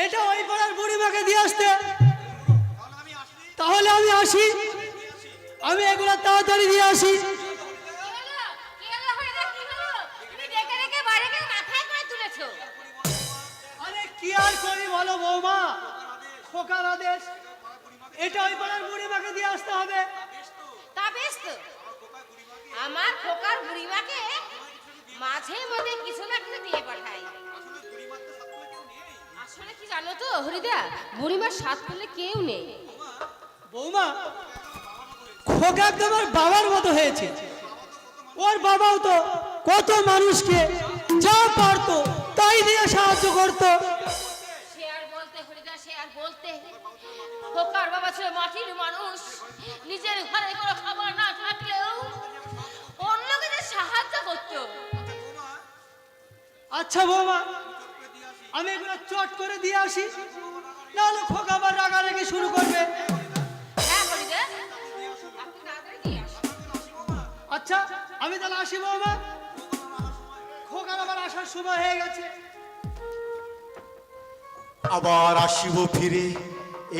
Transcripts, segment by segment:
এটা ওই পাড়ার বুড়িমাকে দিয়ে আসতে। তাহলে আমি আসি, আমি এগুলো তাড়াতাড়ি দিয়ে আসি। আরে কি আর করি বলো বৌমা, খোকার আদেশ, এটা ওই পাড়ার বুড়িমাকে দিয়ে আসতে হবে। তা বেশ তো, আমার খোকার বুড়িমাকে মাঝে মধ্যে কিছু না কিছু দিয়ে পাঠাই। আসলে কি জানো তো হরিদা, বুড়িমার সাথ করলে কেউ নেই। বৌমা, খোকা তোমার বাবার মতো হয়েছে। ওর বাবাও তো কত মানুষকে যা পারতো তাই দিয়ে সাহায্য করতো। সে আর বলতে হরিদা, সে আর বলতে। খোকার বাবা ছিল মাটির মানুষ, নিজের ঘরে কোনো খাবার না থাকলেও অন্যকে যে সাহায্য করতো। আচ্ছা বৌমা, আমি এগুলো চট করে দিয়ে আসি, নাহলে খোকা আবার রাগারাগি শুরু করবে। হ্যাঁ হরিদা, আপনি তাড়াতাড়ি দিয়ে আসুন। আচ্ছা আমি তাহলে আসি বৌমা, খোকার আবার আসার সময় হয়ে গেছে। আবার আসিব ফিরে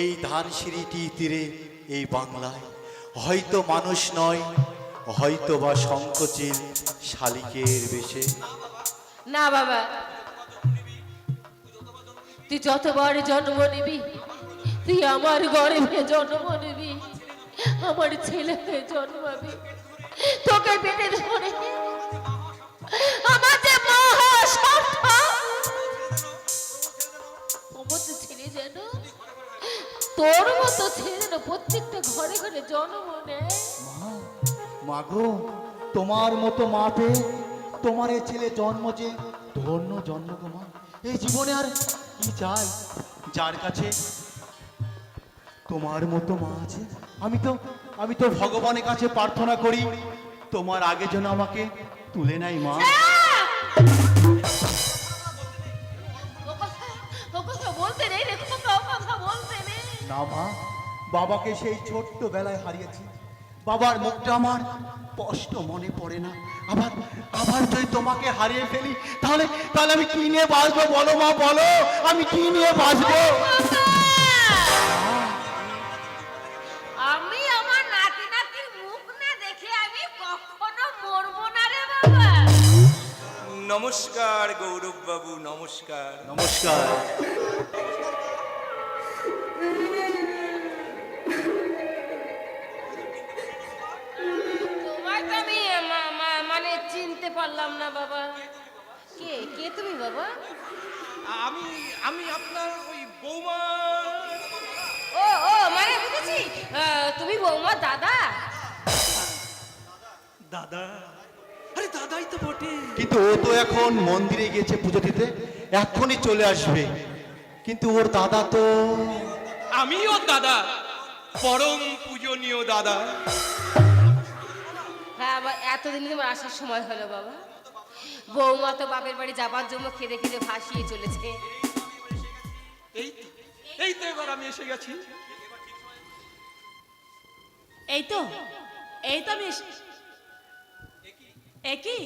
এই ধানসিঁড়িটি তীরে এই বাংলায়, হয়তো মানুষ নয়, হয়তো বা সংকোচের শালিকের বেশে। না বাবা, তুই যতবার জন্ম নিবি, তুই আমার গর্ভে জন্ম নিবি, আমার ছেলে হয়ে জন্মাবি। তোকে পেটে ধরে আমার যে মহাসাধ্য ছেলে যেন, তোর মতো ছেলে যেন প্রত্যেকটা ঘরে ঘরে জন্ম নেয়। মাগো, তোমার মতো মা পেয়ে তোমার এই ছেলে জন্ম যে ধন্য জন্ম গো মা। এই জীবনে আর কি চাই, যার কাছে তোমার মতো মা আছে। আমি তো ভগবানের কাছে প্রার্থনা করি তোমার আগে যেন আমাকে তুলে নেয় মা। বলতে নেই রে, কথা বলতে নেই। না মা, বাবাকে সেই ছোট্ট বেলায় হারিয়েছি। বাবার মুখটা আমার স্পষ্ট মনে পড়ে না। আবার যদি তোমাকে হারিয়ে ফেলি, তাহলে আমি কি নিয়ে বাঁচবো বলো মা, বলো আমি কি নিয়ে বাঁচবো? আমি আমার নাতি নাতির মুখ না দেখে আমি কখনো মরবো না রে বাবা। নমস্কার গৌরব বাবু, নমস্কার। নমস্কার। তোমায় তো আমি মানে চিনতে পারলাম না বাবা। কে কে তুমি বাবা? আমি আপনার ওই বৌমা। ও মানে বুঝেছি, তুমি বৌমা দাদা। দাদা? আরে দাদাই তো বটে। কিন্তু ও তো এখন মন্দিরে গিয়েছে পুজো দিতে, এখনই চলে আসবে। কিন্তু ওর দাদা তো। আমি ওর দাদা, পরম পূজনীয় দাদা। হ্যাঁ, আবার এতদিন তোমার আসার সময় হলো বাবা। বৌমা তো বাপের বাড়ি যাবার জন্য খেদে খেদে ভাসিয়ে চলেছে। এই তো এবার আমি এসে গেছি। এই তো আমি একই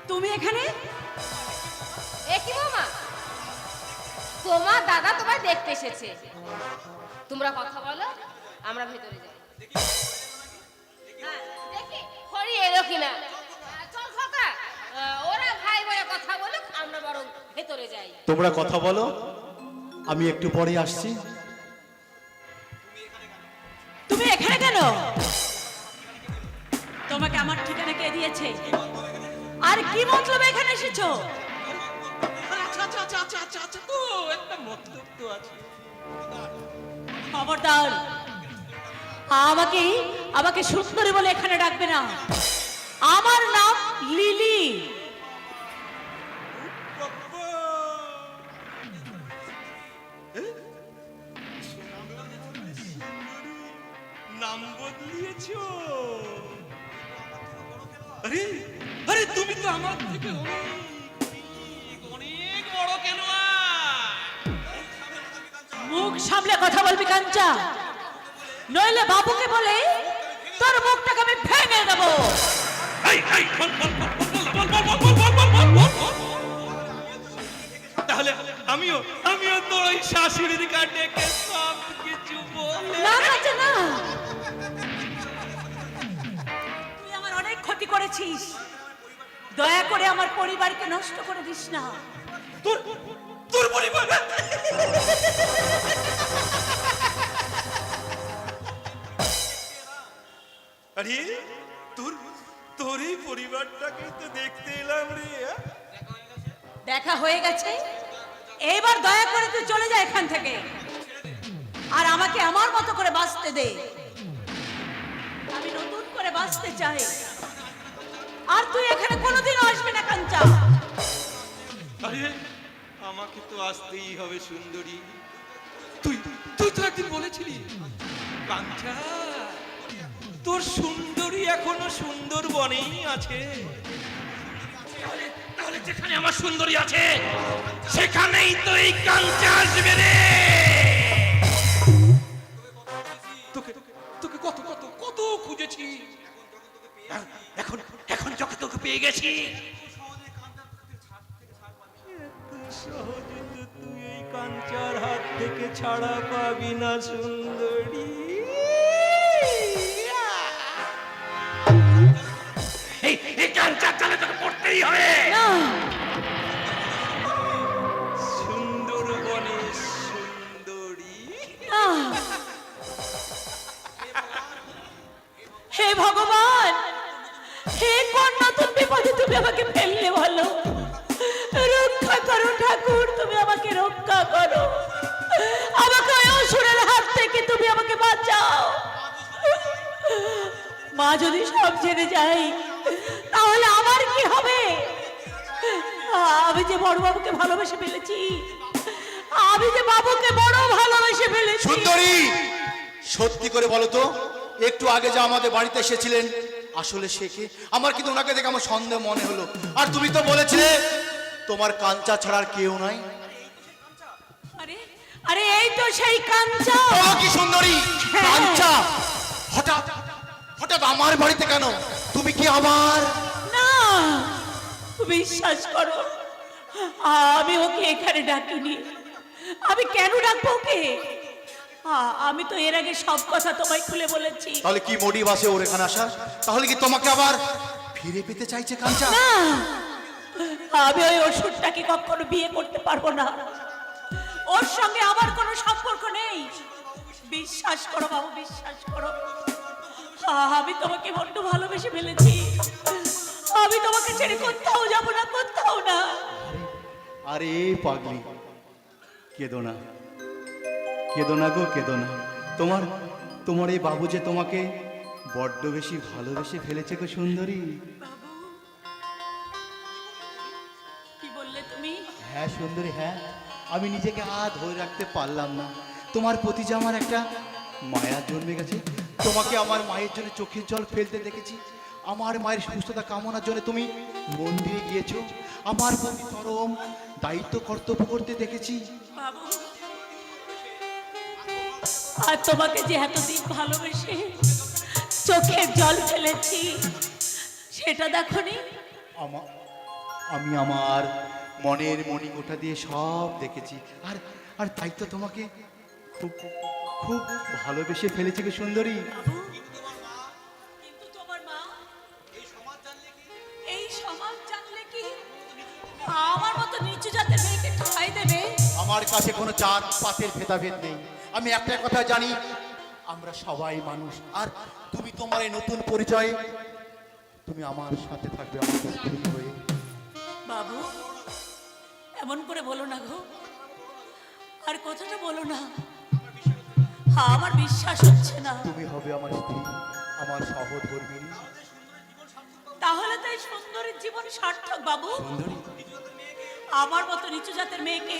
তুমি এখানে? একই বৌমা, তোমার দাদা তোমায় দেখতে এসেছে। তোমরা কথা বলো, আমরা ভেতরে যাই। হ্যাঁ, দেখি হরি এলো কিনা। চল খোকা, ওরা ভাই ভাই কথা বলুক, আমরা বরং ভেতরে যাই। তোমরা কথা বলো, আমি একটু পরে আসছি। তুমি এখানে কেন? তোমাকে আমার ঠিকানা কে দিয়েছে? আর কি মতলবে এখানে এসেছো? আচ্ছা তো একটা মতলব তো আছে। খবরদার, আমাকে সুন্দরী বলে এখানে ডাকবে না। আমার নাম লিলি। নাম বদলিয়েছো? আরে আরে তুমি তো আমার থেকে অনেক বড় খেলোয়াড়। মুখ সামলে কথা বলবি কাঞ্চা, নইলে বাবুকে বলে তোর মুখটাকে আমি ভেঙে দেবো। তাহলে তাহলে আমিও আমিও তোর ওই শাশুড়ির কাছে সব কিছু বলে না কাঞ্চা না, তুই আমার অনেক ক্ষতি করেছিস, দয়া করে আমার পরিবারকে নষ্ট করে দিস না। তোর তোর পরিবার আরে তোর তোর এই পরিবারটাকে তো দেখতে এলাম রে। দেখা হয়ে গেছে, এইবার দয়া করে তুই চলে যা এখান থেকে, আর আমাকে আমার মতো করে বাঁচতে দে। আমি নতুন করে বাঁচতে চাই, আর তুই এখানে কোনোদিনও আসবি না কাঞ্চা। আরে আমাকে তো আসতেই হবে সুন্দরী। তুই তুই তো একদিন বলেছিলি কাঞ্চা তোর সুন্দরী এখনো সুন্দর বনেই আছে। তাহলে তাহলে যেখানে আমার সুন্দরী আছে সেখানেই তো এই কাঞ্চা আসবে রে। তোকে তোকে কত কত কত খুঁজেছি, আর এখন এখন যখন তোকে পেয়ে গেছি সহজে তো তুই এই কাঞ্চার হাত থেকে ছাড়া পাবি না সুন্দরী। এই কাঞ্চার জালে তোকে পড়তেই হবে। না, সুন্দর বনে সুন্দরী। না। হে ভগবান, হে কোন নতুন বিপদে তুমি আমাকে ফেললে বলো, রক্ষা করো ঠাকুর, তুমি আমাকে রক্ষা করো, আমাকে ওই অসুরের হাত থেকে তুমি আমাকে বাঁচাও। মা যদি সব জেনে যায় তাহলে আমার কি হবে? আমি যে বড় বাবুকে ভালোবেসে ফেলেছি, আমি যে বাবুকে বড় ভালোবেসে ফেলেছি। সুন্দরী, সত্যি করে বলো তো, একটু আগে যা আমাদের বাড়িতে এসেছিলেন আসলে সে কে? আমার কিন্তু ওনাকে দেখে আমার সন্দেহ মনে হলো। আর তুমি তো বলেছিলে তোমার কাঞ্চা ছাড়ার কেউ নাই। আরে আরে এই তো সেই কাঞ্চা। বলো কি সুন্দরী, হ্যাঁ। কাঞ্চা হঠাৎ হঠাৎ আমার বাড়িতে কেন? তুমি কি আবার? না, বিশ্বাস করো, আমি ওকে এখানে ডাকিনি। আমি কেন ডাকবো ওকে? আমি তো এর আগে সব কথা তোমায় খুলে বলেছি। তাহলে কি মোটিভ আছে ওর এখানে আসার? তাহলে কি তোমাকে আবার ফিরে পেতে চাইছে কাঞ্চা? না, আমি ওই অসুরটাকে কখনো বিয়ে করতে পারবো না, ওর সঙ্গে আমার কোনো সম্পর্ক নেই। বিশ্বাস করো বাবু, বিশ্বাস করো, আমি তোমাকে বড্ড ভালোবেসে ফেলেছি। আমি তোমাকে ছেড়ে কোথাও যাব না, কোথাও না। আরে পাগলি, কেঁদো না, কেঁদো না গো, কেঁদো না। তোমার তোমার এই বাবু যে তোমাকে বড্ড বেশি ভালোবেসে ফেলেছে গো সুন্দরী। কি বললে তুমি? হ্যাঁ সুন্দরী, হ্যাঁ, আমি নিজেকে আর ধরে রাখতে পারলাম না। তোমার প্রতি যে আমার একটা মায়া জন্মে গেছে। তোমাকে আমার মায়ের জন্য চোখের জল ফেলতে দেখেছি। আমার মায়ের সুস্থতা কামনার জন্য তুমি মন্দিরে গিয়েছো। আমার প্রতি চরম দায়িত্ব কর্তব্য করতে দেখেছি। বাবু, আর তোমাকে যে এতদিন ভালোবেসে চোখের জল ফেলেছি সেটা দেখোনি? আমি আমার মনের মণিকোঠা দিয়ে সব দেখেছি। আর আর তাই তো তোমাকে খুব খুব ভালোবেসে ফেলেছে গো সুন্দরী। বাবু, কিন্তু তোমার মা এই সমাজ জানলে কি আমার মতো নিচু জাতের মেয়েকে ঠাঁই দেবে? আমার কাছে কোনো জাত পাতের ভেদাভেদ নেই। আমি একটা কথা জানি, আমরা সবাই মানুষ। আর তুমি তোমার এই নতুন পরিচয়ে তুমি আমার সাথে থাকবে, আমার স্ত্রী হয়ে। বাবু, এমন করে বলো না গো, আর কথাটা বলো না। আমার বিশ্বাস হচ্ছে না। তুমি হবে আমার স্ত্রী, আমার সহধর্মিণী। তাহলে তাই সুন্দরীর জীবন সার্থক বাবু। সুন্দরী, আমার মতো নিচু জাতের মেয়েকে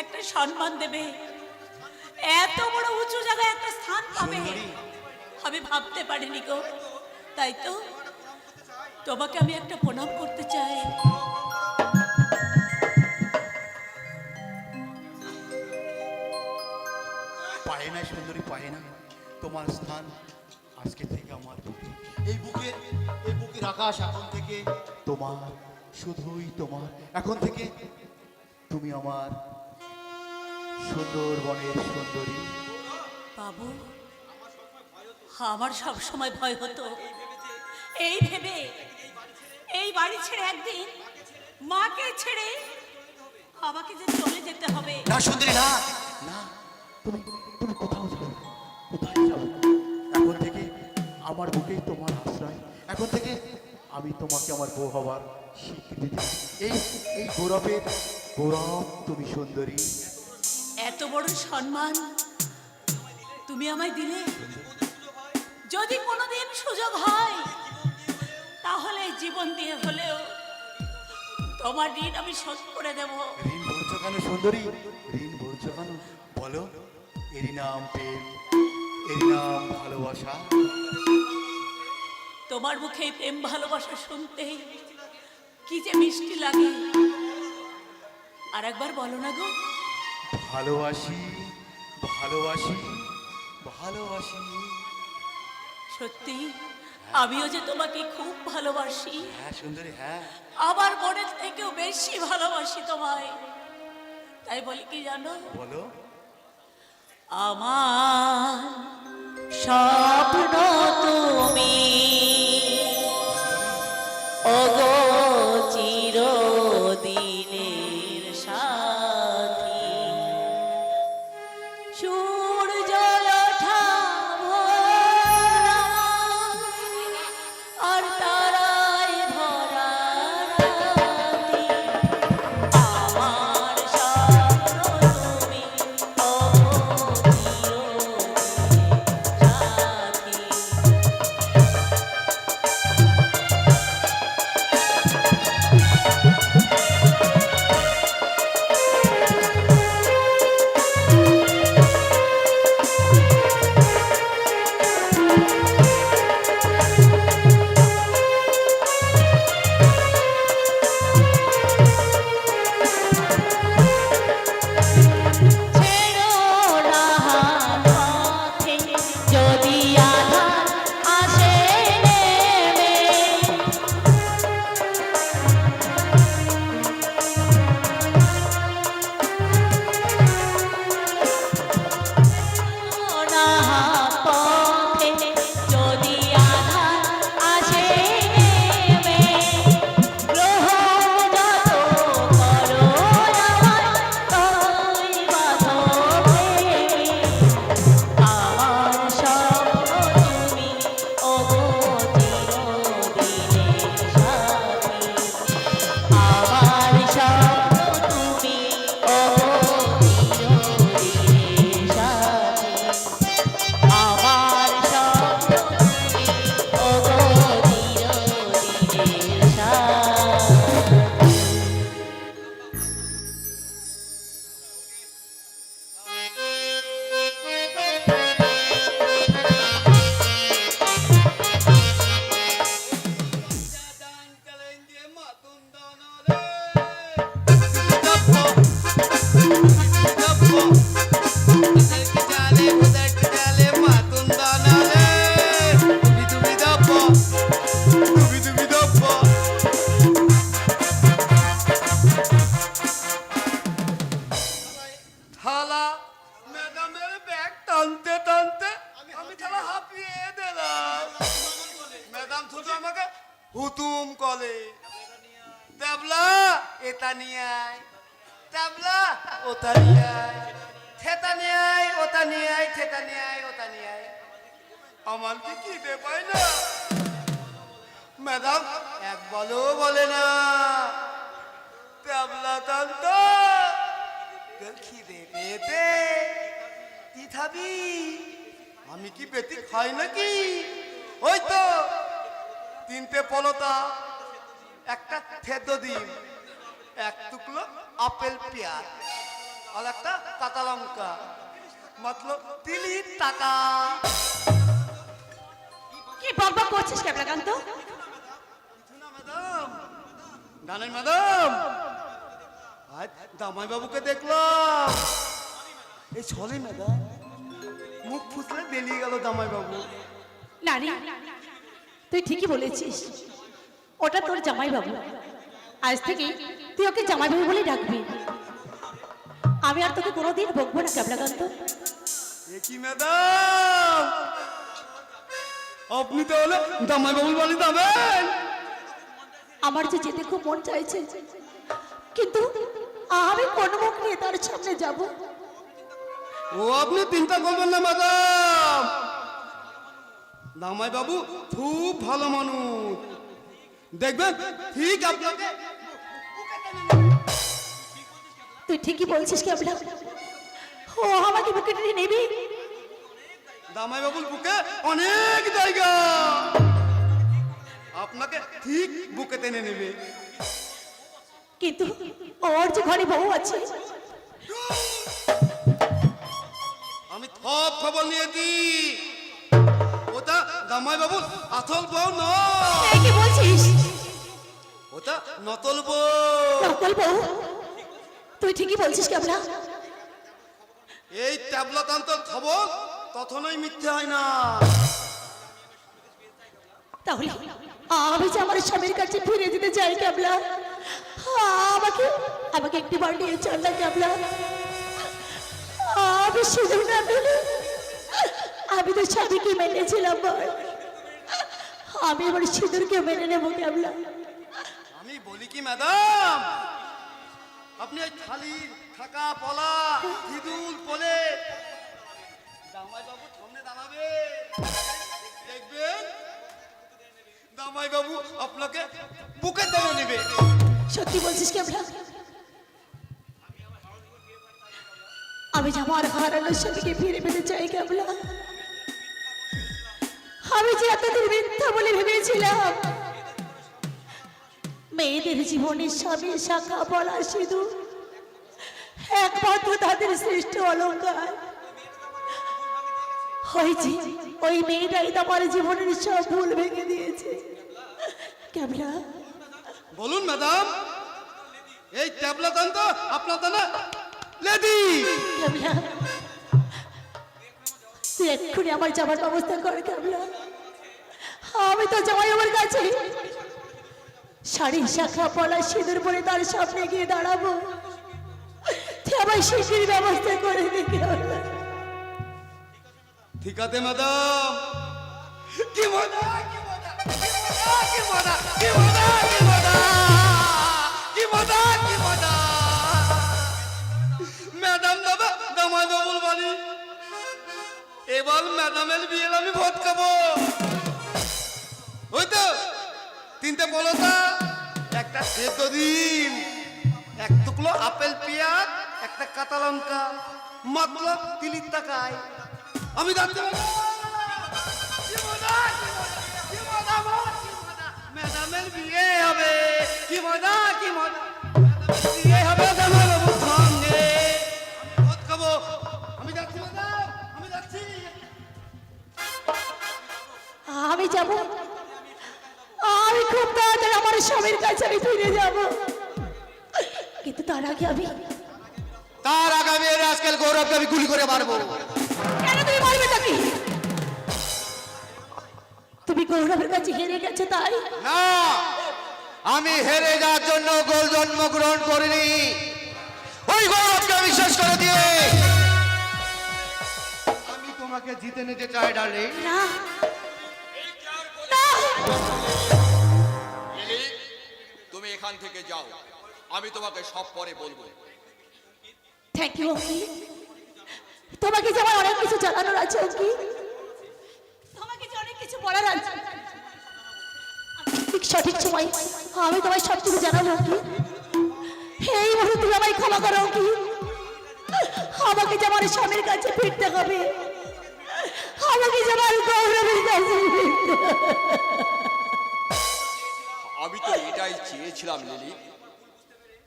একটা সম্মান দেবে, এত বড় উঁচু জায়গায় একটা স্থান পাবে, আমি ভাবতে পারিনি গো। তাই তো তোমাকে আমি একটা প্রণাম করতে চাই। পায় না সুন্দরী, পায় না। তোমার স্থান আজকে থেকে আমার বুকে। এই বুকের আকাশ এখন থেকে তোমার, শুধুই তোমার। এখন থেকে তুমি আমার সুন্দরবনের সুন্দরী। বাবু, আমার সব সময় ভয় হতো এই ভেবে, এই বাড়ি ছেড়ে একদিন মাকে ছেড়ে আমাকে যে চলে যেতে হবে। না সুন্দরী, না না, তুমি তুমি কোথাও যাবে না, কোথায় যাবে না। এখন থেকে আমার বুকেই তোমার আশ্রয়। এখন থেকে আমি তোমাকে আমার বউ হবার স্বীকৃতি দিই। এই এই গৌরবের গৌরব তুমি সুন্দরী। এত বড় সম্মান তুমি আমায় দিলে, যদি কোনোদিন সুযোগ হয় তাহলে জীবন দিয়ে হলেও তোমার ঋণ আমি শোধ করে দেব। ঋণ বলছো কেন সুন্দরী? ঋণ বলছো কেন বলো? এরই নাম প্রেম, এরই নাম ভালোবাসা। তোমার মুখে এই প্রেম ভালোবাসা শুনতে কি যে মিষ্টি লাগে। আর একবার বলো না গো। ভালোবাসি, ভালোবাসি, ভালোবাসি। সত্যি আমিও যে তোমাকে খুব ভালোবাসি, হ্যাঁ সুন্দরী, হ্যাঁ। আমার মনের থেকেও বেশি ভালোবাসি তোমায়। তাই বলি কি জানো, বলো। আমার স্বপ্ন তুমি, ওগো চিরদিনের সাথী। সূর্য ওঠা ভোর আর তারায় ভরা রাতি, আমার স্বপ্ন তুমি, ওগো চিরদিনের সাথী। ছেড়ো না পথে যদি আধার আসে নেমে, ছেড়ো না পথে যদি আধার আসে নেমে, গ্রহ যত করো আমায় তাই বাঁধো প্রেমে। আমার স্বপ্ন তুমি, ওগো চিরদিনের সাথী। আমার স্বপ্ন তুমি, ওগো চিরদিনের সাথী। আমার স্বপ্ন তুমি, ওগো চিরদিনের সাথী। থালা ম্যাডামের ব্যাগ টানতে টানতে আমি থালা হাঁপিয়ে দিলাম। ম্যাডাম শুধু আমাকে হুতুম করে, তাবলা এটা নিয়ে আয়, তাবলা ওটা নিয়ে আয়, থেতা নিয়ে আয়, ওটা নিয়ে আয়, থেতা নিয়ে আয়, ওটা নিয়ে আয়। আমার কি খিদে পাই না? ম্যাডাম একবারও বলে না তাবলা টানতো খিদে পেতে কি খাবি? আমি কি বেটি খাই নাকি? ওই তো তিনটে পলতা, একটা থেতো ডিম, এক টুকরো আপেল পেঁয়াজ আর একটা কাঁচা লঙ্কা, মাত্র 3 টাকা। কি বকবক করছিস ক্যাবলাকান্ত? ম্যাডাম জানেন ম্যাডাম, আজ জামাই বাবুকে দেখলাম। এই চলে ম্যাডাম, মুখ ফুসলে বেরিয়ে গেল জামাই বাবু। নারী, তুই ঠিকই বলেছিস, ওটা তোর জামাই বাবু। আজ থেকে তুই ওকে জামাই বাবু বলে ডাকবি। আমি আর তোকে কোনোদিন বকবো না ক্যাবলাকান্ত। এ কি ম্যাডাম, আপনি তাহলে জামাই বাবুর বাড়ি যাবেন? আমার যে যেতে খুব মন চাইছে, কিন্তু আমি কোন মুখ নিয়ে তার সামনে যাব? ও আপনি চিন্তা করবেন না ম্যাডাম, জামাই বাবু খুব ভালো মানুষ, দেখবেন ঠিক আপনাকে। তুই ঠিকই বলছিস ক্যাবলা, ও আমাকে বুকে টেনে নেবি। জামাই বাবুর বুকে অনেক জায়গা, আপনাকে ঠিক বুকে টেনে নেবে। কিন্তু ওর যে ঘরে বউ আছে। আমি সব খবর নিয়েছি, ওটা জামাই বাবুর আসল বউ নয়, এ কি বলছিস? ওটা নকল বউ। নকল বউ? তুই ঠিকই বলছিস ক্যাবলা। এই ট্যাবলাকান্তর খবর তখনই মিথ্যে হয় না। তাহলে আমি যে আমার স্বামীর কাছে ফিরে যেতে চাই ক্যাবলা, আমাকে আমাকে একটি বার নিয়ে চল না ক্যাবলা। আমি শুধু না পেলে আমি তো স্বামীকে মেনেছিলাম বল, আমি আমার সিঁদুরকে মেনে নেবো ক্যাবলা। আমি বলি কি ম্যাডাম, আপনি এই থালি থাকা পলা ইদুল কোলে জামাই বাবু সামনে দাঁড়াবে, দেখবেন জামাই বাবু আপনাকে বুকে টেনে নেবে। সত্যি বলছিস ক্যাবলা? আমি যে আমার হারানোর স্বামীকে ফিরে পেতে চাই ক্যাবলা। আমি যে এতদিন মিথ্যা বলে ভেবেছিলাম মেয়েদের জীবনের স্বামী শাখা বলা সিঁদুর একমাত্র তাদের শ্রেষ্ঠ অলঙ্কার হয়েছে, ওই মেয়েটাই তো আমার জীবনের সব ভুল ভেঙে দিয়েছে ক্যাবলা। বলুন ম্যাডাম, এই ট্যাবলাকান্ত আপনার না লেডি। ক্যাবলা, তুই এক্ষুনি আমার যাবার ব্যবস্থা কর ক্যাবলা। আমি তো জামাই আমার কাছে শাড়ি শাখা পলা সিঁদুর পরে তার সামনে গিয়ে দাঁড়াবো, তুই আমার শিশির ব্যবস্থা করে দে ক্যাবলা। ঠিক আছে ম্যাডাম। কি মজা, কি মজা, কি মজা, কি মজা, কি মজা, কি মজা, কি মজা। ম্যাডাম দাদা জামাই বাবুর বাড়ি, এবার ম্যাডামের বিয়ে আমি ভোট খাবো। ওই তো তিনটে পলতা, একটা সেদ্ধ ডিম, এক টুকরো আপেল পেঁয়াজ, একটা কাঁচা লঙ্কা, মাত্র 30 টাকায়। আমি যাচ্ছি ম্যাডামের বিয়ে হবে, কি মজা, কি মজা, বিয়ে হবে জামাই বাবুর সঙ্গে, আমি ভোট খাবো। আমি যাচ্ছি ম্যাডাম, আমি যাচ্ছি। আমি যাব, আমি খুব তাড়াতাড়ি আমার স্বামীর কাছে আমি ফিরে যাব, কিন্তু তার আগে আমি আজকাল গৌরবকে আমি গুলি করে মারবো। কেন তুমি মারবে তাকে? তুমি গৌরবের কাছে হেরে গেছো তাই না, আমি হেরে যাওয়ার জন্য জন্মগ্রহণ করিনি, ওই গৌরবকে বিশ্বাস করে দিয়ে আমি তোমাকে জিতে নিতে চাই ডার্লিং। না না, লিলি, তুমি এখান থেকে যাও, আমি তোমাকে সব পরে বলবো। থ্যাংক ইউ অঙ্কি, তোমাকে যে আমার অনেক কিছু জানানোর আছে অঙ্কি, তোমাকে যে অনেক কিছু বলার আছে, ঠিক সঠিক সময় আমি তোমায় সব কিছু জানাবো অঙ্কি। এই মুহূর্তে তুমি আমায় ক্ষমা করো অঙ্কি, আমাকে যে আমার স্বামীর কাছে ফিরতে হবে, আমাকে যে আমার গৌরবের কাছে ফিরতে হবে। আমি তো এটাই চেয়েছিলাম লিলি,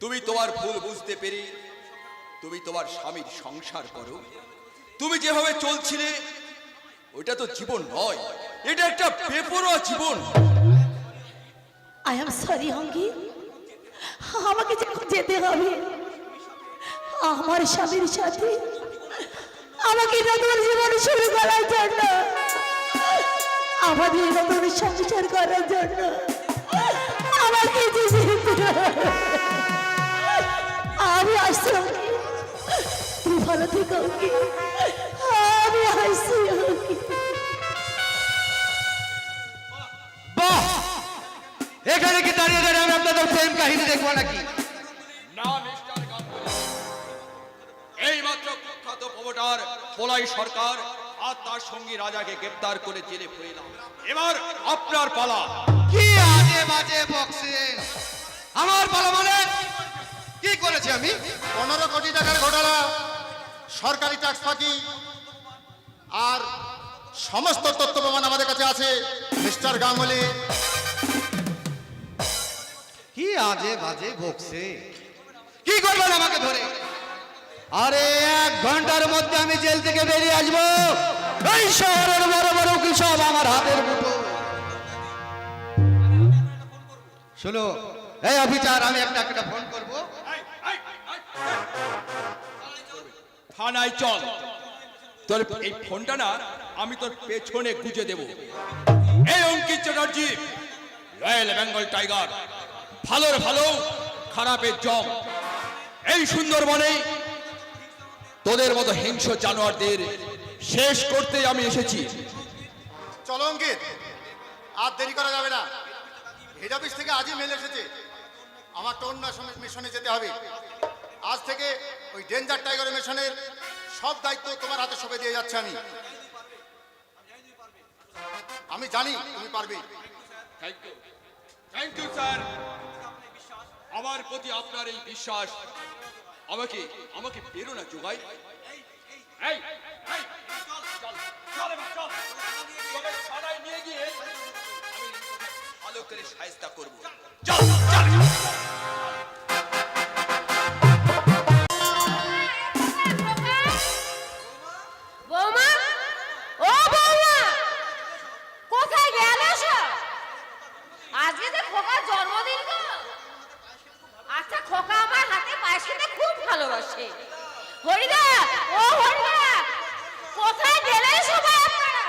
তুমি তোমার ভুল বুঝতে পেরে তুমি তোমার স্বামীর সংসার করো। তুমি যেভাবে চলছিলে ওটা তো জীবন নয়, এটা একটা বেপরোয়া জীবন। আই এম সরি অঙ্কি, আমাকে যখন যেতে হবে আমার স্বামীর সাথে, আমাকে নতুন জীবন শুরু করার জন্য, আমাদের নতুন সংসার করার জন্য আমাকে যেতে হবে। আমি আসছি অঙ্কি, ভালো থেকো কি আমি আসছি কি বাহ, এখানে কি দাঁড়িয়ে দাঁড়িয়ে আমি আপনাদের প্রেম কাহিনী দেখবো নাকি? না মিস্টার গাঙ্গুলি, এই মাত্র কুখ্যাত প্রমোটার পোলাই সরকার আর তার সঙ্গী রাজাকে গ্রেপ্তার করে জেলে পুরলাম। এবার আপনার পালা। কি আজে বাজে বকছেন? আমার পালা মানে? কি করেছি আমি? 15 কোটি টাকার ঘোটালা, সরকারি ট্যাক্স ফাঁকি, আর সমস্ত তথ্য প্রমাণ আমাদের কাছে আছে মিস্টার গাঙ্গুলি। কি আজে বাজে বকছে? কি করবেন আমাকে ধরে? আরে 1 ঘন্টার মধ্যে আমি জেল থেকে বেরিয়ে আসবো। এই শহরের বড় বড় উকিল সব আমার হাতের মুঠো। শোনো এই অফিসার, আমি একটা ফোন করবো। থানায় চল, তোর এই ফোনটা না আমি তোর পেছনে গুজে দেব। এই অঙ্কিত চ্যাটার্জি, রয়্যাল বেঙ্গল টাইগার, ভালোর ভালো খারাপের জম। এই সুন্দরবনে তোদের মতো হিংস্র জানোয়ারদের শেষ করতে আমি এসেছি। চলো অঙ্কিত, আর দেরি করা যাবে না। হেড অফিস থেকে আজই মেল এসেছে, আমাকে অন্য মিশনে যেতে হবে। আজ থেকে ওই ডেঞ্জার টাইগার মিশনের সব দায়িত্ব তোমার হাতে সঁপে দিয়ে যাচ্ছে আমি। আমি জানি তুমি পারবে। Thank you sir. আমার প্রতি আপনার এই বিশ্বাস আমাকে প্রেরণা যোগায়। এই, এই, চল, চল এবার চল। তোকে থানায় নিয়ে গিয়ে আমি ভালো করে শায়েস্তা করব। চল, চল। বৌমা, ও বৌমা, কোথায় গেল সব? আজকে যে খোকার জন্মদিন গো। আচ্ছা, খোকা আমার হাতে পায়েস খেতে খুব ভালোবাসে। হরিদা, ও হরিদা, কোথায় গেলেন সবাই আপনারা?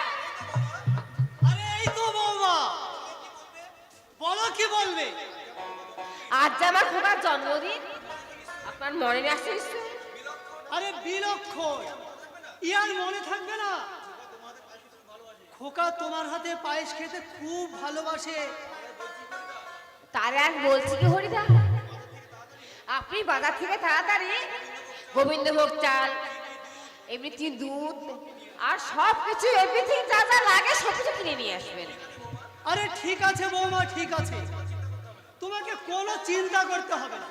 আরে এই তো বৌমা, বলো কি বলবে? আজ যে আমার খোকার জন্মদিন, আপনার মনে আছে নিশ্চয়ই? আরে বিলক্ষণ, ইয়ার মনে থাকবে না? খোকা তোমার হাতে পায়েস খেতে খুব ভালোবাসে। তার আর বলছি কি হরিদা, আপনি বাজার থেকে তাড়াতাড়ি গোবিন্দভোগ চাল, এমনি দুধ আর সব কিছু এভরিথিং যা যা লাগে সব কিছু কিনে নিয়ে আসবেন। আরে ঠিক আছে বৌমা, ঠিক আছে, তোমাকে কোনো চিন্তা করতে হবে না।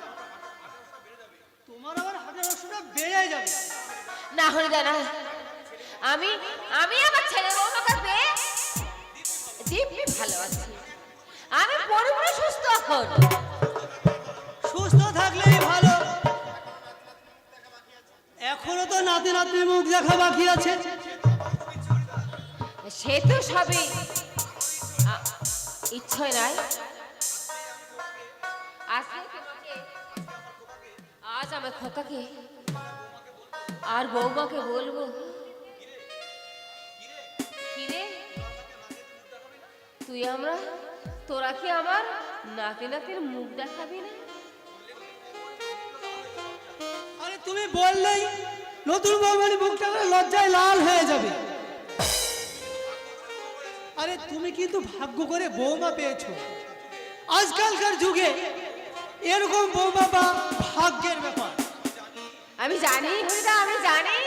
তোমার আবার হাতের রসটা বেড়ে যাবে। না হরিদা না, আমি আমার ছেলে বৌমাকে পেয়ে দিব্যি ভালো আছি। আমি পুরোপুরি সুস্থ এখন। সুস্থ থাকলেই ভালো। এখনো তো নাতি নাতনির মুখ দেখা বাকি আছে। সে তো সবই ইচ্ছায় নাই। আজ আমার খোকাকে আর বৌমাকে বলবো, কিরে তুই তোরা কি আমার নাতি নাতির মুখ দেখাবি না? আরে তুমি বললেই নতুন বৌমার মুখটা লজ্জায় লাল হয়ে যাবে। আরে তুমি কিন্তু ভাগ্য করে বৌমা পেয়েছো। আজকালকার যুগে এরকম বৌমা বা ভাগ্যের ব্যাপার। আমি জানি হরিদা, আমি জানি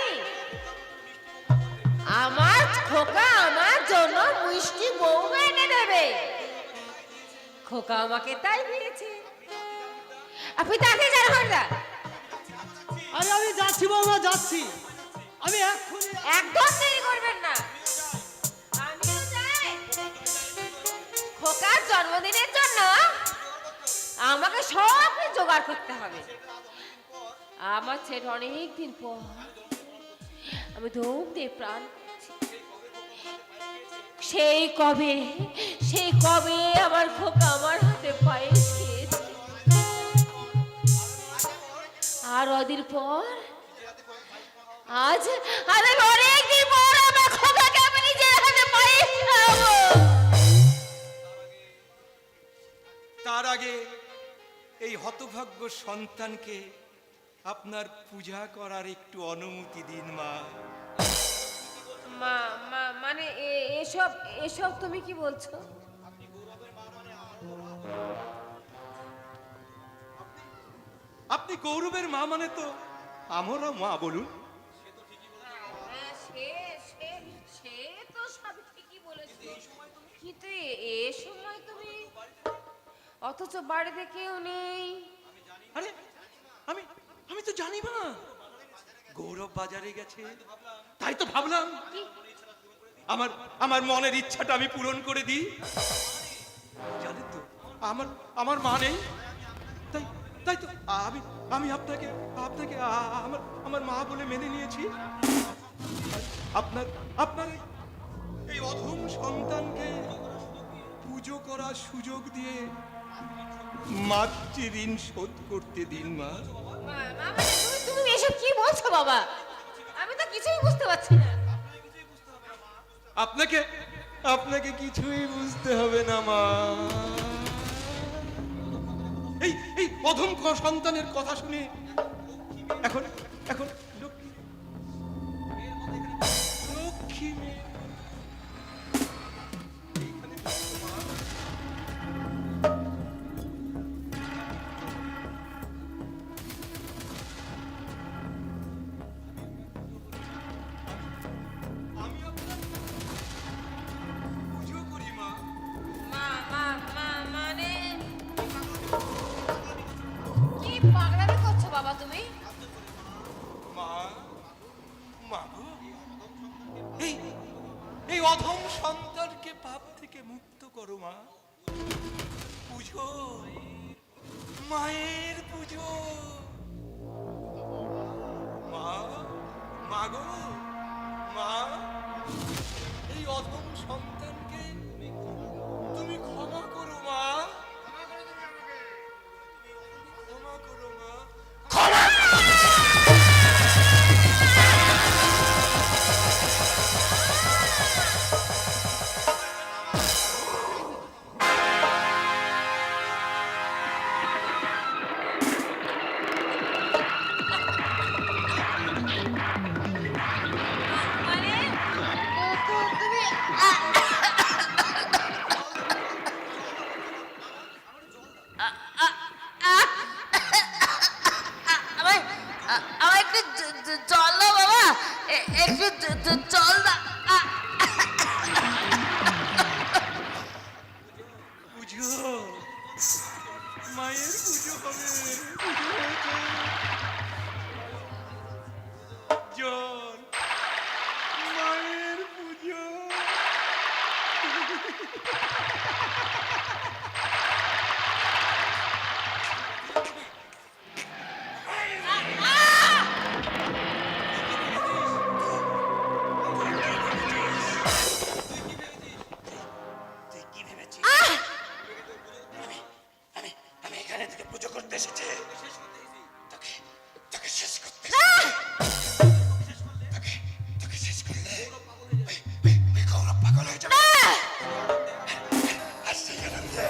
আমার খোকা আমার জন্য মিষ্টি বৌমা এনে দেবে। খোকা আমাকে তাই দিয়েছে। আপনি তাকে জানেন হরিদা? আরে আমি যাচ্ছি বৌমা, যাচ্ছি আমি এক্ষুনি। একদম দেরি করবেন না। আমিও চাই খোকার জন্মদিনের জন্য আমাকে সব জোগাড় করতে হবে। আমার ছেলে অনেক দিন পর আমি ধূপ দিয়ে প্রাণ সেই কবে আমার খোকা আমার হাতে পায়েস খেয়েছে। আর ওদিন পর আজ অনেকদিন পর আমার খোকাকে আমি নিজের হাতে পায়েস খাওয়াবো। তার আগে এই হতভাগ্য সন্তানকে আপনার পূজা করার একটু অনুমতি দিন মা। মা মা মানে এসব এসব তুমি কি বলছো? আপনি গৌরবের মা মানে তো আমরা মা বলুন। হ্যাঁ, সে তো সব ঠিকই বলেছো, কিন্তু এ সময় তুমি, অথচ বাড়িতে কেউ নেই। আরে আমি আমি তো জানি মা, গৌরব বাজারে গেছে, তাই তো ভাবলাম আমার আমার মনের ইচ্ছাটা আমি পূরণ করে দিই। জানেন তো আমার আমার মা নেই, তাই তাই তো আমি আমি আপনাকে আপনাকে আমার আমার মা বলে মেনে নিয়েছি। আপনার আপনার এই অধম সন্তানকে পুজো করার সুযোগ দিয়ে মাতৃ ঋণ শোধ করতে দিন মা। মা মা মানে তুমি এসব কি বলছো বাবা? আমি তো কিছুই বুঝতে পারছি না। আপনাকে আপনাকে কিছুই বুঝতে হবে না মা। এই এই অধম সন্তানের কথা শুনে এখন এখন লক্ষ্মী লক্ষ্মী মেয়ে এইখানে বসো মা। আমি আপনার পুজো করি মা। মা মা মা মানে কি পাগলামি করছো বাবা তুমি? মা মা গো, এই এই অধম সন্তানকে পাপ থেকে মুক্ত করো মা। পুজো, মায়ের পুজো। মা মা গো মা, এই অধম সন্তানকে তুমি ক্ষমা করো মা, ক্ষমা করো মা। মানে তুমি আমায় আমায় একটু জল দাও বাবা, একটু জল দাও। পুজো, মায়ের পুজো হবে, পুজো হয়েছে। জল, মায়ের পুজো। আমি এখানে থেকে পুজো করতে এসেছি, তোকে তোকে শেষ করতে, তোকে শেষ করলে ওই গৌরব পাগল হয়ে যাবে। আর সেই আনন্দে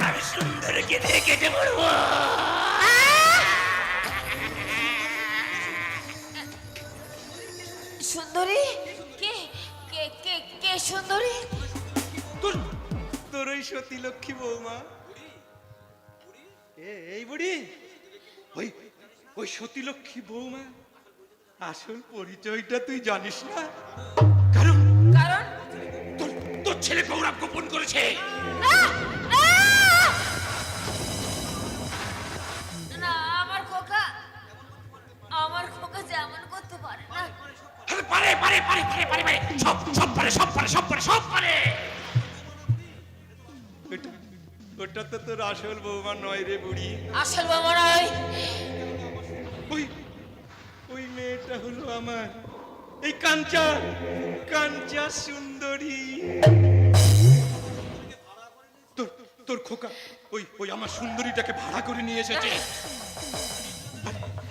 আমি সুন্দর কেটে কেটে মরবো। সুন্দরী? কে কে কে কে সুন্দরী? তোর তোর ওই সতী লক্ষ্মী বৌমা। এই বুড়ি, ওই ওই সতী লক্ষ্মী বৌমা আসল পরিচয়টা তুই জানিস না? কারণ কারণ তোর তোর ছেলে গৌরব গোপন করেছে। না, আমার খোকা যেমন করতে পারে না। আরে পারে পারে পারে পারে পারে পারে, সব সব পারে, সব পারে, সব পারে, সব পারে। ওটা তো তোর আসল বৌমা নয় রে বুড়ি। আসল বাবা নয়। ওই ওই মেয়েটা হলো আমার এই কাঞ্চা কাঞ্চা সুন্দরী। তোর তোর খোকা ওই ওই আমার সুন্দরীটাকে ভাড়া করে নিয়ে এসেছে।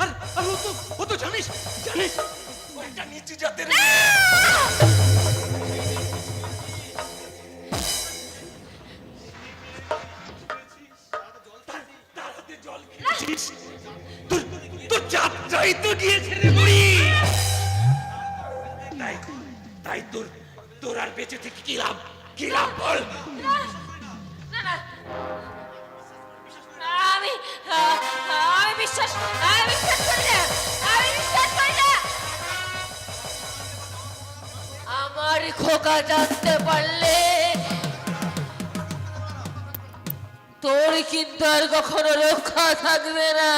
আর আর ও তো জানিস জানিস ওইটা নিচু জাতের। তার হাতে জল খেয়েছিস। তাই তো গিয়েছে রে বুড়ি। তাই তাই তোর আর বেঁচে থেকে কি লাভ, কি লাভ বল? না, না। আমি বিশ্বাস করি না, আমি বিশ্বাস করি না। আমার খোকা জানতে পারলে তোর কিন্তু আর কখনো রক্ষা থাকবে না।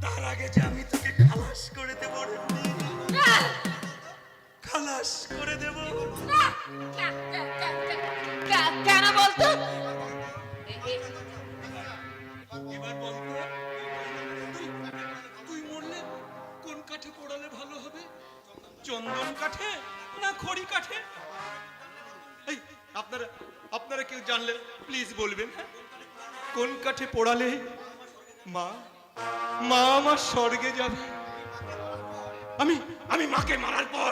তার আগে যে আমি তোকে খালাস করে দেবো রে বুড়ি, না, খালাস করে দেবো। না, কেন বলতো? এবার বলতো, তুই মরলে কোন কাঠে পোড়ালে ভালো হবে? চন্দন কাঠে না খড়ি কাঠে? এই আপনারা কেউ জানলে প্লিজ বলবেন, হ্যাঁ? কোন কাঠে পোড়ালে মা আমার স্বর্গে যাবে? আমি মাকে মারার পর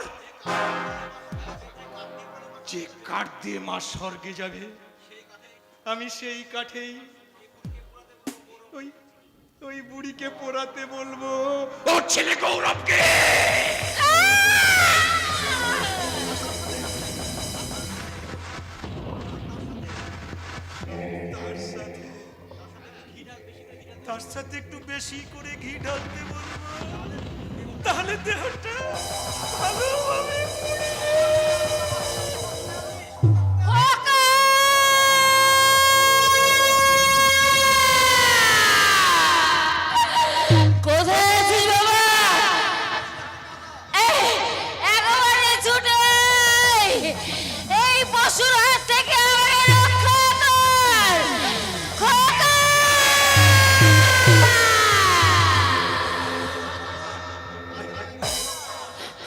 যে কাঠ দিয়ে মা স্বর্গে যাবে, আমি সেই কাঠেই ওই বুড়িকে পোড়াতে বলবো, ওর ছেলে গৌরবকে। তার সাথে একটু বেশি করে ঘি ঢালতে বলবো, তাহলে দেহটা ভালোভাবে কোথায় আছিস বাবা? একেবারে ছুটে এই পশুর হাত থেকে আমাকে রক্ষা কর, খোকা!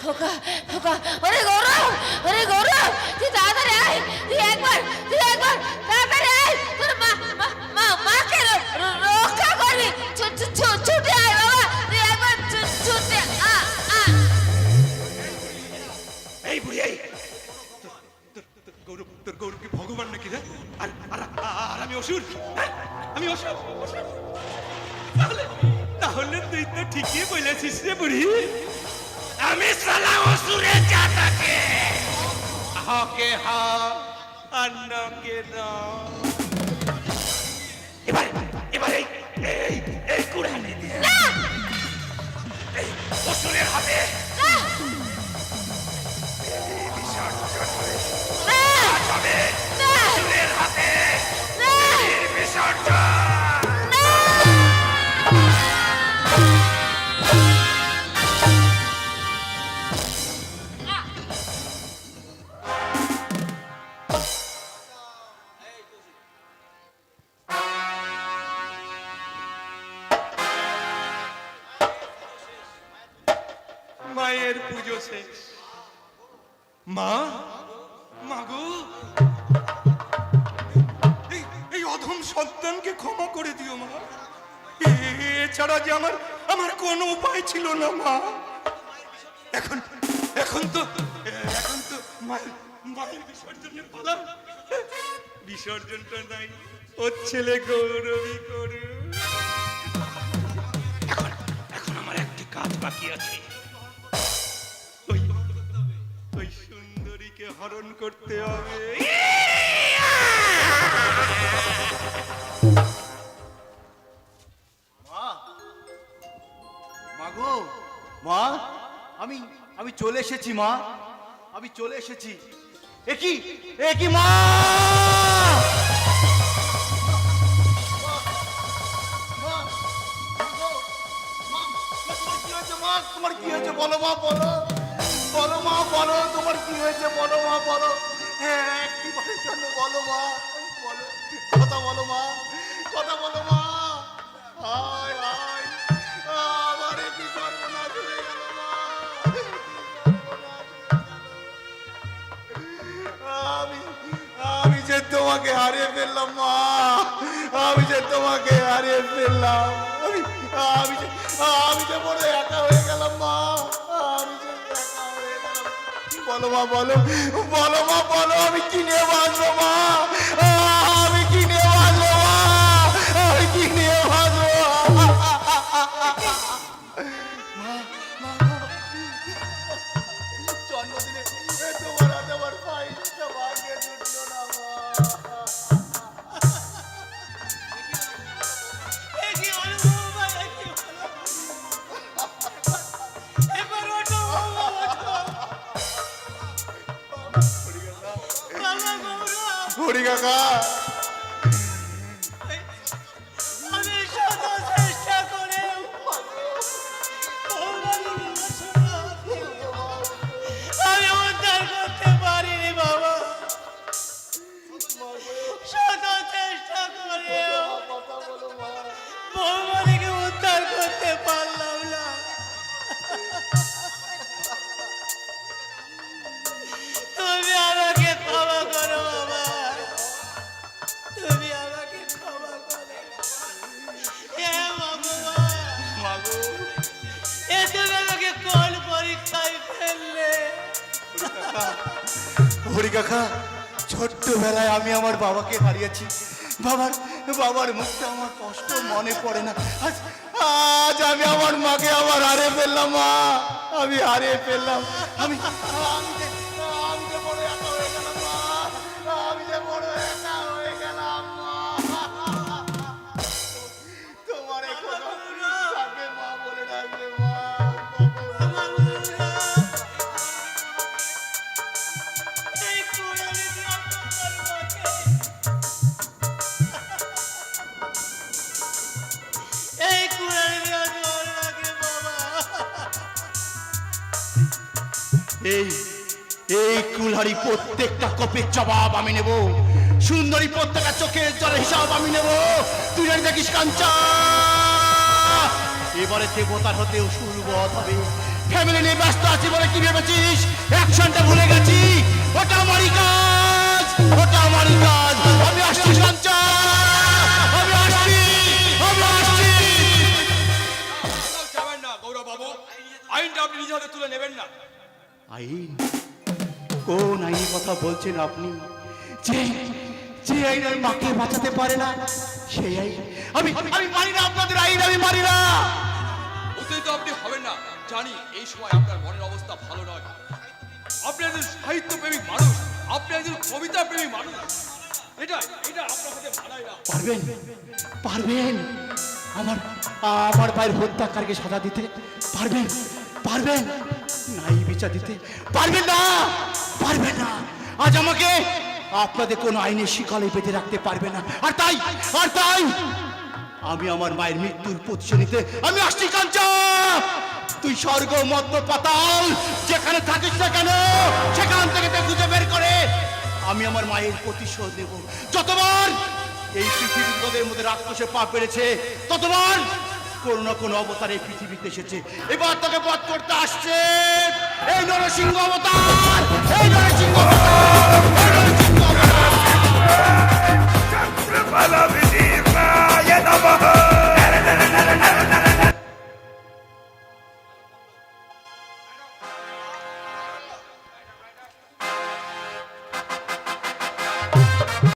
খোকা, খোকা, ওরে গৌরব, ওরে গৌরব, তুই তাড়াতাড়ি আয়, তুই একবার তাড়াতাড়ি আয়, তোর মাকে রক্ষা করবি। ছুটে আয় বাবা, তুই একবার ছুটে এই বুড়ি, এই তোর গৌরব কি ভগবান নাকি রে? আর আমি অসুর, হ্যাঁ? আমি অসুর। তাহলে তুই তো ঠিকই বলেছিস রে বুড়ি, আমি সালা অসুরের জাতকে। হাকে হা আর নাকে না। এবার এই কুড়ানি দিয়ে এই অসুরের হাতে বিসর্জন হয়ে যাবে। অসুরের হাতে বিসর্জন। মায়ের পুজো শেষ। মা গো, এই অধম সন্তানকে ক্ষমা করে দিও মা। এছাড়া যে আমার কোনো উপায় ছিল না মা। এখন তো মায়ের বিসর্জনের পালা। বিসর্জনটা নাই, ওর ছেলে গৌরবী করু। এখন আমার একটি কাজ বাকি আছে, ওই সুন্দরীকে হরণ করতে হবে। মা গো, মা, আমি চলে এসেছি মা, আমি চলে এসেছি। একই মা! তোমার কি হয়েছে বলো মা, বলো মা, বলো তোমার কি হয়েছে, বলো মা, বলো। হ্যাঁ, একটিবারের জন্য বলো মা, বলো, কথা বলো মা, কথা বলো মা। আয় আমার কি সর্বনাশ হয়ে গেল মা, আমি যে তোমাকে হারিয়ে ফেললাম মা, আমি যে তোমাকে হারিয়ে ফেললাম, আমি যে বড় একা হয়ে গেলাম মা, আমি যে একা হয়ে গেলাম। বলো মা, বলো মা, বলো আমি কি নিয়ে বাঁচবো মা, আমি কি নিয়ে বাঁচবো মা, আমি কি নিয়ে বাঁচবো? হরি কাকা আমি শত চেষ্টা করে আমি উদ্ধার করতে পারিনি বাবা, শত চেষ্টা করে বৌমাকে উদ্ধার করতে পারলাম না। তুমি আমাকে ক্ষমা করো বাবা, তুমি আমাকে ক্ষমা করো। হে ভগবান, এ তুমি আমাকে কোন পরীক্ষায় ফেললে? হরি কাকা ছোট্টবেলায় আমি আমার বাবাকে হারিয়েছি। বাবার মুখটা আমার কষ্ট মনে পড়ে না। আজ আমি আমার মাকে আবার হারিয়ে ফেললাম। মা, আমি হারিয়ে ফেললাম। আমি যে বড় একা হয়ে গেলাম মা, আমি যে বড় একা হয়ে গেলাম মা। তোমার তাকে মা বলে ডাকবে মা। এই কুড়ালি দিয়ে তোমার মাকে, এই কুড়ালি দিয়ে তোমার মাকে বাবা। এই কুলহারি প্রত্যেকটা কপের জবাব আমি নেব, সুন্দরী প্রত্যেকটা চোখের জলের হিসাব আমি নেব। তুই আর দেখিস কাঞ্চা, এবারে দেবতার হতে অসুর বধ হবে। ফ্যামিলি নিয়ে ব্যস্ত আছি বলে কি ভেবেছিস অ্যাকশনটা ভুলে গেছি? ওটা আমারই কাজ, ওটা আমারই কাজ। আমি আসছি কাঞ্চা, আমি আসছি। যাবেন না গৌরব বাবু, আইনটা আপনি নিজে হাতে তুলে নেবেন না। আইন? কোন আইনের কথা বলছেন আপনি? যে আইন আর মাকে বাঁচাতে পারে না সেই আইন আমি মানি না। আপনাদের আইন আমি মানি না। উত্তেজিত আপনি হবেন না, জানি এই সময় আপনার মনের অবস্থা ভালো নয়। আপনি একজন সাহিত্য প্রেমিক মানুষ, আপনি একজন কবিতা প্রেমিক মানুষ, এটা আপনার সাথে মানায় না। পারবেন আমার ভাইয়ের হত্যাকারীকে সাজা দিতে পারবেন নাই বিচার দিতে পারবেন না। আজ আমাকে আপনাদের কোন আইনের শিকলে বেঁধে রাখতে পারবে না। আর তাই আমি আমার মায়ের মৃত্যুর প্রতিশোধ নিতে আমি আসছি কাঞ্চা। তুই স্বর্গ মধ্য পাতাল যেখানে থাকিস না কেন, সেখান থেকে খুঁজে বের করে আমি আমার মায়ের প্রতিশোধ নেব। যতবার এই পৃথিবীর লোকের মধ্যে রাক্ষসের পাপ বেড়েছে, ততবার কোনো না কোনো অবতার এই পৃথিবীতে এসেছে। এবার তোকে বধ করতে আসছে এই নরসিংহ অবতার।